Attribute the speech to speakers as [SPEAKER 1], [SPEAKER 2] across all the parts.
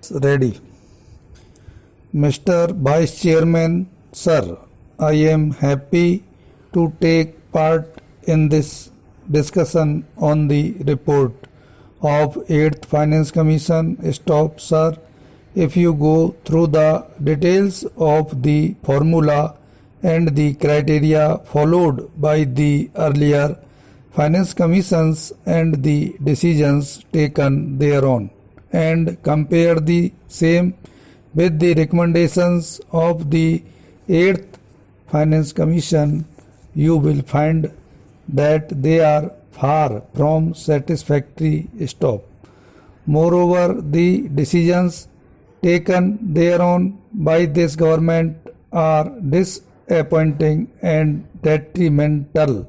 [SPEAKER 1] Gets ready. Mr. Vice Chairman, Sir, I am happy to take part in this discussion on the report of 8th Finance Commission. Stop, sir. If you go through the details of the formula and the criteria followed by the earlier Finance Commissions and the decisions taken thereon, and compare the same with the recommendations of the 8th Finance Commission, you will find that they are far from satisfactory. Stop. Moreover, the decisions taken thereon by this government are disappointing and detrimental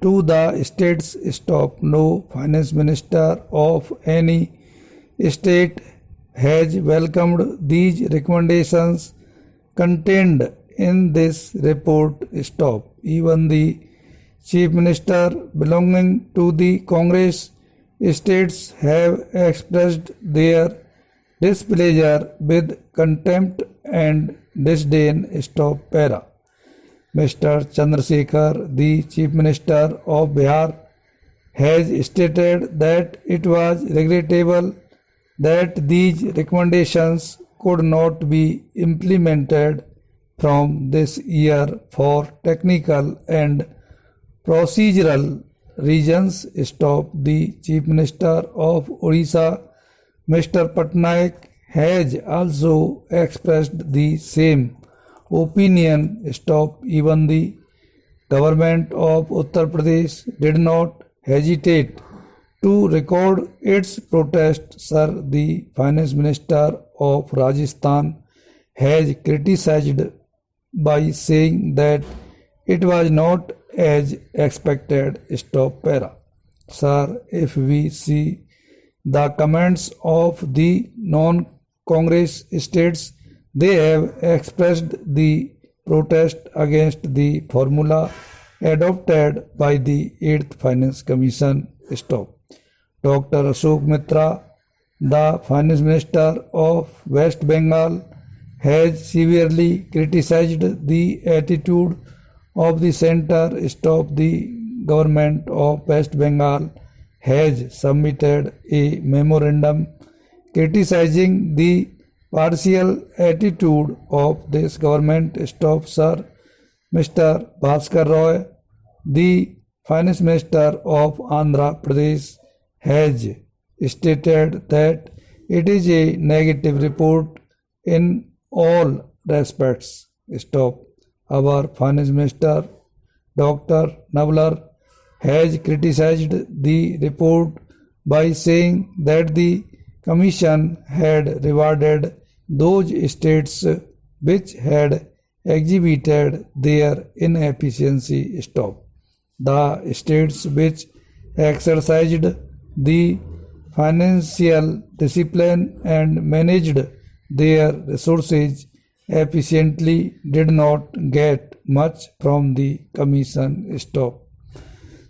[SPEAKER 1] to the states. Stop. No finance minister of any state has welcomed these recommendations contained in this report. Stop. Even the Chief Minister belonging to the Congress states have expressed their displeasure with contempt and disdain. Stop. Para. Mr. Chandrasekhar, the Chief Minister of Bihar, has stated that it was regrettable that these recommendations could not be implemented from this year for technical and procedural reasons. Stop. The Chief Minister of Odisha, Mr. Patnaik, has also expressed the same opinion. Stop. Even the government of Uttar Pradesh did not hesitate to record its protest. Sir, the Finance Minister of Rajasthan has criticized by saying that it was not as expected. Stop. Para. Sir, if we see the comments of the non-Congress states, they have expressed the protest against the formula adopted by the 8th Finance Commission. Stop. Dr. Ashok Mitra, the Finance Minister of West Bengal, has severely criticized the attitude of the centre. Stop. The government of West Bengal has submitted a memorandum criticizing the partial attitude of this government. Stop, sir. Mr. Bhaskar Roy, the Finance Minister of Andhra Pradesh, has stated that it is a negative report in all respects. Stop. Our Finance Minister, Dr. Navlar, has criticized the report by saying that the Commission had rewarded those states which had exhibited their inefficiency. Stop. The states which exercised the financial discipline and managed their resources efficiently did not get much from the Commission. Stop.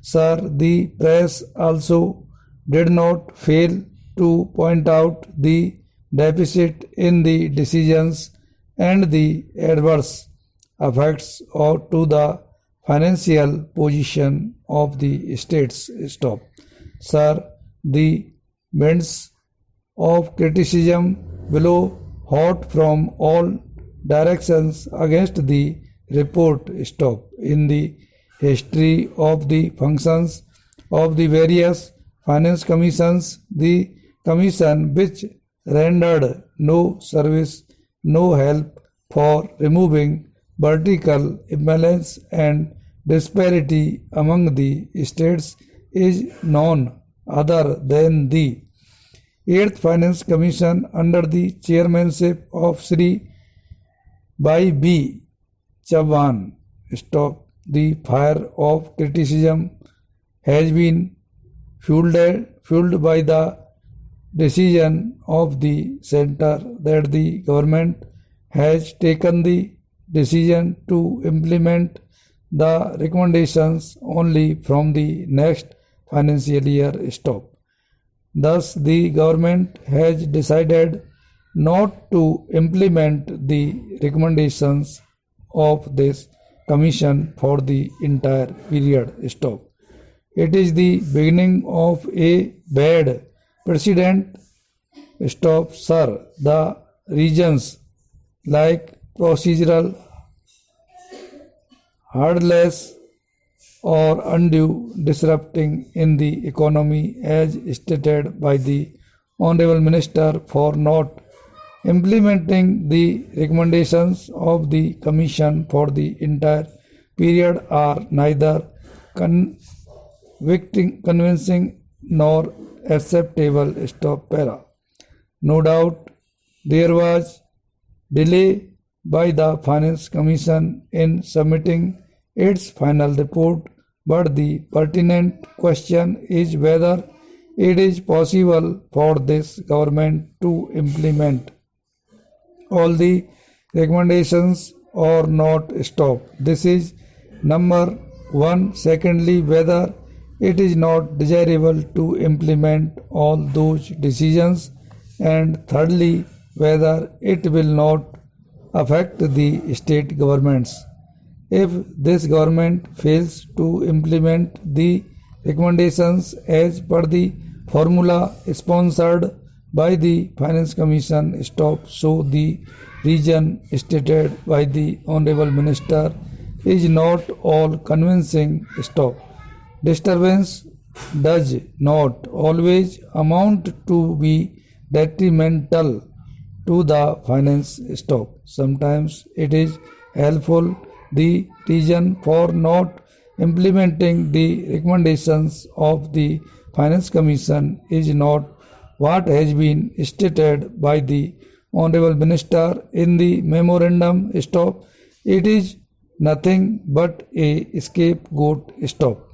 [SPEAKER 1] Sir, the press also did not fail to point out the deficit in the decisions and the adverse effects to the financial position of the states. Stop. Sir, the winds of criticism blow hot from all directions against the report. Stop. In the history of the functions of the various finance commissions, the commission which rendered no service, no help for removing vertical imbalance and disparity among the states is none other than the 8th Finance Commission under the chairmanship of Sri Bhai B. Chauhan. Stop. The fire of criticism has been fueled by the decision of the centre that the government has taken the decision to implement the recommendations only from the next financial year. Stop. Thus, the government has decided not to implement the recommendations of this commission for the entire period. Stop. It is the beginning of a bad precedent. Stop, sir. The reasons like procedural hardness or undue disrupting in the economy as stated by the Honorable Minister for not implementing the recommendations of the Commission for the entire period are neither convincing nor acceptable. Stop para. No doubt there was delay by the Finance Commission in submitting its final report, but the pertinent question is whether it is possible for this government to implement all the recommendations or not. Stop. This is number one. Secondly, whether it is not desirable to implement all those decisions, and thirdly, whether it will not affect the state governments. If this government fails to implement the recommendations as per the formula sponsored by the Finance Commission, stop. So the reason stated by the Honorable Minister is not all convincing. Stop. Disturbance does not always amount to be detrimental to the finance. Stop. Sometimes it is helpful. The reason for not implementing the recommendations of the Finance Commission is not what has been stated by the Honorable Minister in the memorandum. Stop. It is nothing but a scapegoat. Stop.